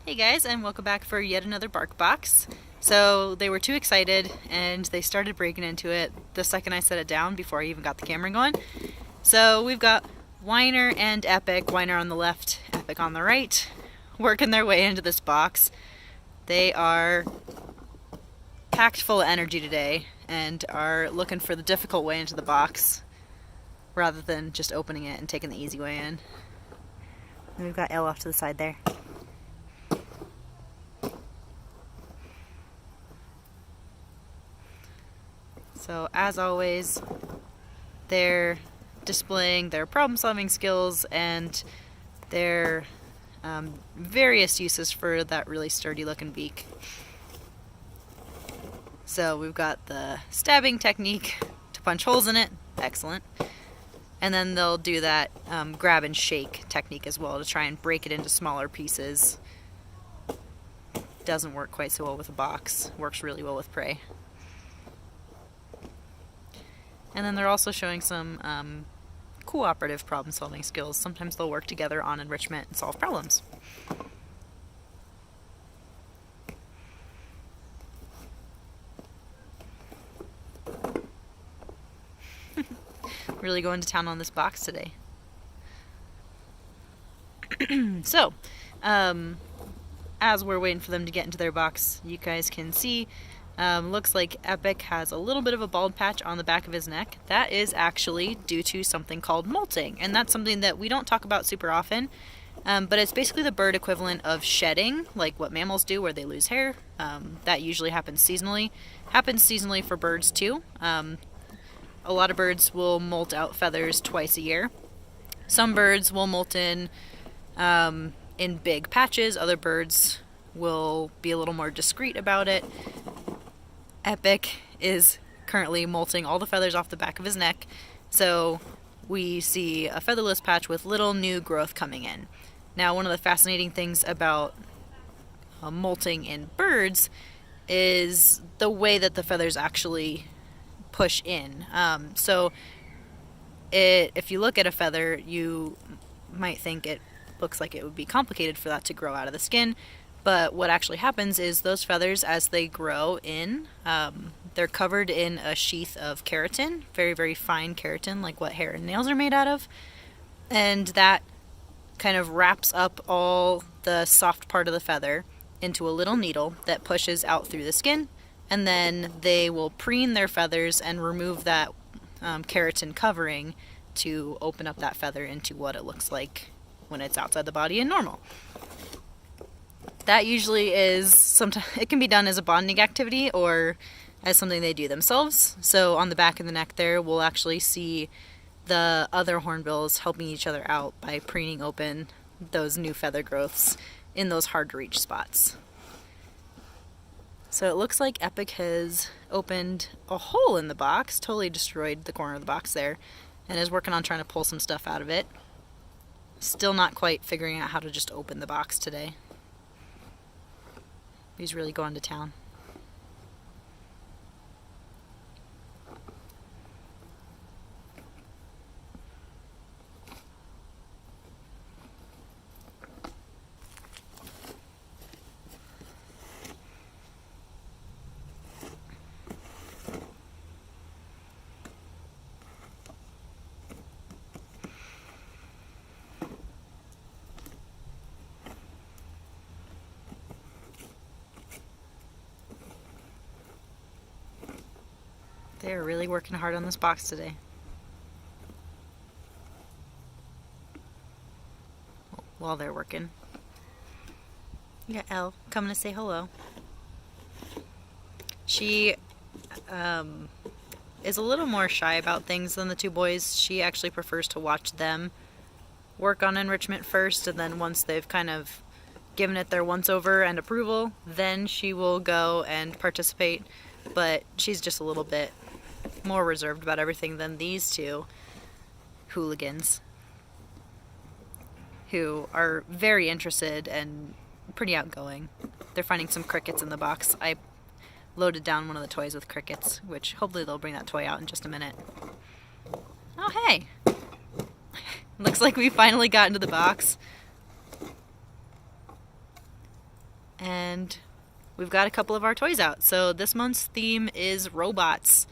Hey guys, and welcome back for yet another Barkbox. So they were too excited and they started breaking into it the second I set it down before I even got the camera going. So we've got Whiner and Epic, Whiner on the left, Epic on the right, working their way into this box. They are packed full of energy today and are looking for the difficult way into the box rather than just opening it and taking the easy way in. And we've got Elle off to the side there. So as always, they're displaying their problem-solving skills and their various uses for that really sturdy-looking beak. So we've got the stabbing technique to punch holes in it, excellent. And then they'll do that grab and shake technique as well to try and break it into smaller pieces. Doesn't work quite so well with a box, works really well with prey. And then they're also showing some cooperative problem-solving skills. Sometimes they'll work together on enrichment and solve problems. Really going to town on this box today. So, as we're waiting for them to get into their box, you guys can see looks like Epic has a little bit of a bald patch on the back of his neck. That is actually due to something called molting, and that's something that we don't talk about super often, but it's basically the bird equivalent of shedding, like what mammals do where they lose hair. That usually happens seasonally. Happens seasonally for birds too. A lot of birds will molt out feathers twice a year. Some birds will molt in big patches. Other birds will be a little more discreet about it. Epic is currently molting all the feathers off the back of his neck, so we see a featherless patch with little new growth coming in. Now, one of the fascinating things about molting in birds is the way that the feathers actually push in. If you look at a feather, you might think it looks like it would be complicated for that to grow out of the skin. But what actually happens is those feathers, as they grow in, they're covered in a sheath of keratin, very, very fine keratin, like what hair and nails are made out of. And that kind of wraps up all the soft part of the feather into a little needle that pushes out through the skin. And then they will preen their feathers and remove that keratin covering to open up that feather into what it looks like when it's outside the body and normal. That usually is sometimes it can be done as a bonding activity or as something they do themselves. So on the back of the neck there, we'll actually see the other hornbills helping each other out by preening open those new feather growths in those hard to reach spots. So it looks like Epic has opened a hole in the box, totally destroyed the corner of the box there, and is working on trying to pull some stuff out of it. Still not quite figuring out how to just open the box today. He's really going to town. They're really working hard on this box today. While they're working. You got Elle coming to say hello. She is a little more shy about things than the two boys. She actually prefers to watch them work on enrichment first, and then once they've kind of given it their once-over and approval, then she will go and participate. But she's just a little bit more reserved about everything than these two hooligans, who are very interested and pretty outgoing. They're finding some crickets in the box. I loaded down one of the toys with crickets, which hopefully they'll bring that toy out in just a minute. Oh, hey! Looks like we finally got into the box. and we've got a couple of our toys out. So this month's theme is robots,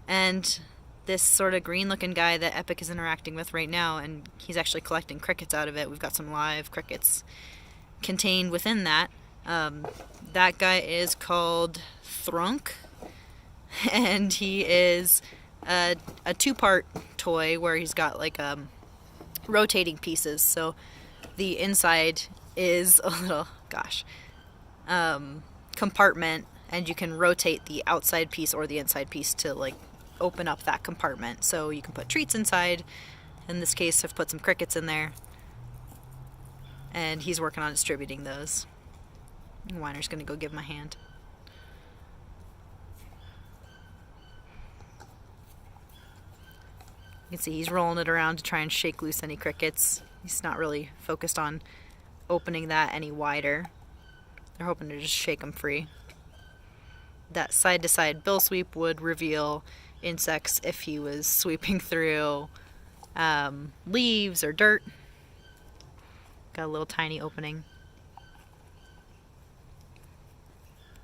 and this sort of green looking guy that Epic is interacting with right now, and he's actually collecting crickets out of it. We've got some live crickets contained within that. That guy is called Thrunk, and he is a two-part toy where he's got like rotating pieces. So the inside is a little, compartment, and you can rotate the outside piece or the inside piece to like open up that compartment. So you can put treats inside. In this case, I've put some crickets in there, and he's working on distributing those. Weiner's gonna go give him a hand. You can see he's rolling it around to try and shake loose any crickets. He's not really focused on opening that any wider. They're hoping to just shake them free. That side-to-side bill sweep would reveal insects if he was sweeping through leaves or dirt. Got a little tiny opening.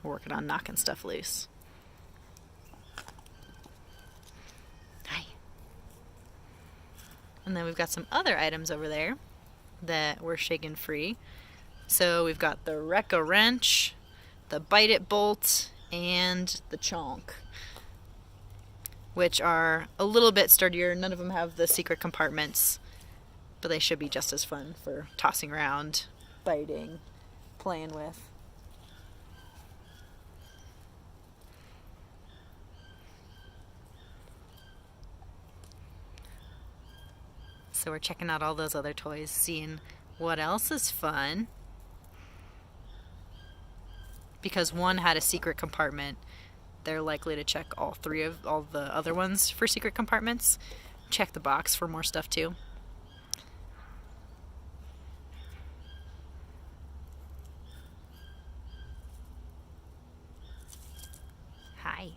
We're working on knocking stuff loose. Hi. And then we've got some other items over there that we're shaking free. So we've got the Wreck-A-Wrench, the Bite It Bolt, and the Chonk, which are a little bit sturdier. None of them have the secret compartments, but they should be just as fun for tossing around, biting, playing with. So we're checking out all those other toys, seeing what else is fun. Because one had a secret compartment, they're likely to check all the other ones for secret compartments. Check the box for more stuff too. Hi.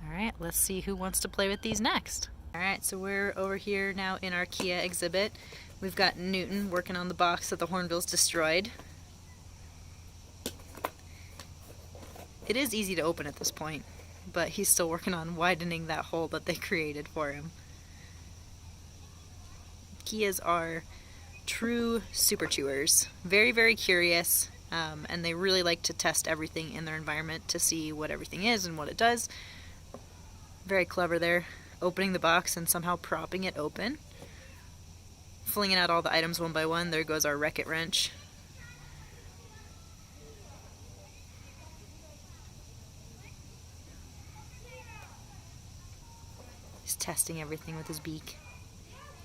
Alright, let's see who wants to play with these next. Alright, so we're over here now in our Kia exhibit. We've got Newton working on the box that the Hornbills destroyed. It is easy to open at this point, but he's still working on widening that hole that they created for him. Kias are true super chewers. Very, very curious, and they really like to test everything in their environment to see what everything is and what it does. Very clever there, opening the box and somehow propping it open. Flinging out all the items one by one. There goes our Wreck-It-Wrench. He's testing everything with his beak,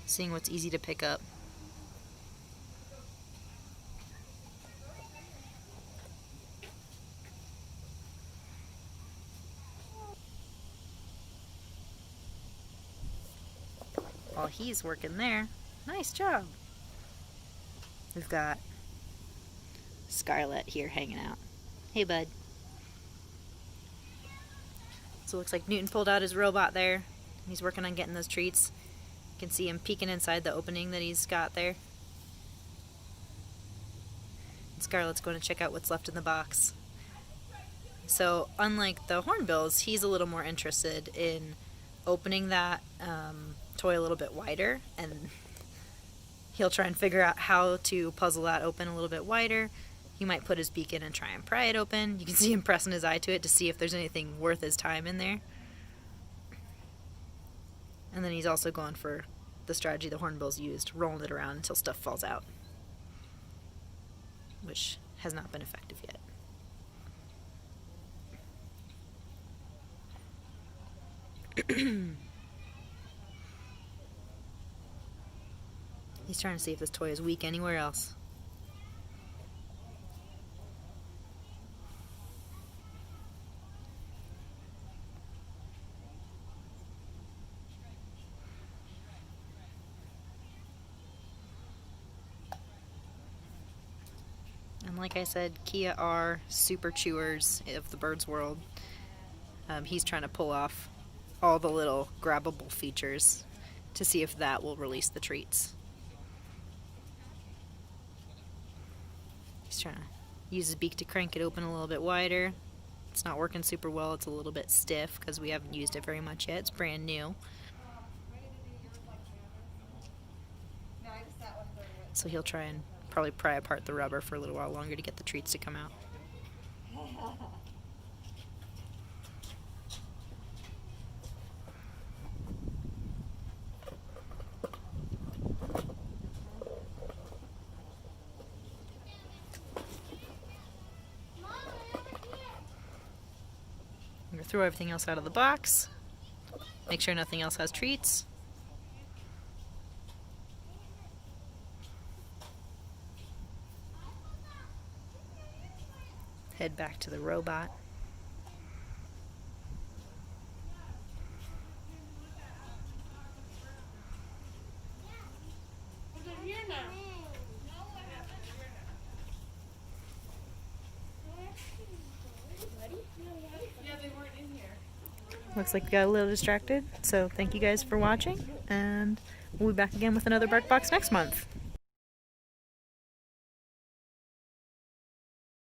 seeing what's easy to pick up. While he's working there, nice job. We've got Scarlett here hanging out. Hey, bud. So it looks like Newton pulled out his robot there. He's working on getting those treats. You can see him peeking inside the opening that he's got there. And Scarlett's going to check out what's left in the box. So unlike the Hornbills, he's a little more interested in opening that toy a little bit wider, and he'll try and figure out how to puzzle that open a little bit wider. He might put his beak in and try and pry it open. You can see him pressing his eye to it to see if there's anything worth his time in there. And then he's also going for the strategy the Hornbills used, rolling it around until stuff falls out, which has not been effective yet. He's trying to see if this toy is weak anywhere else. And like I said, Kia are super chewers of the bird's world. He's trying to pull off all the little grabbable features to see if that will release the treats. He's trying to use his beak to crank it open a little bit wider. It's not working super well. It's a little bit stiff because we haven't used it very much yet. It's brand new. So he'll try and probably pry apart the rubber for a little while longer to get the treats to come out. I'm going to throw everything else out of the box. Make sure nothing else has treats. Head back to the robot. Looks like we got a little distracted, so thank you guys for watching, and we'll be back again with another Barkbox next month.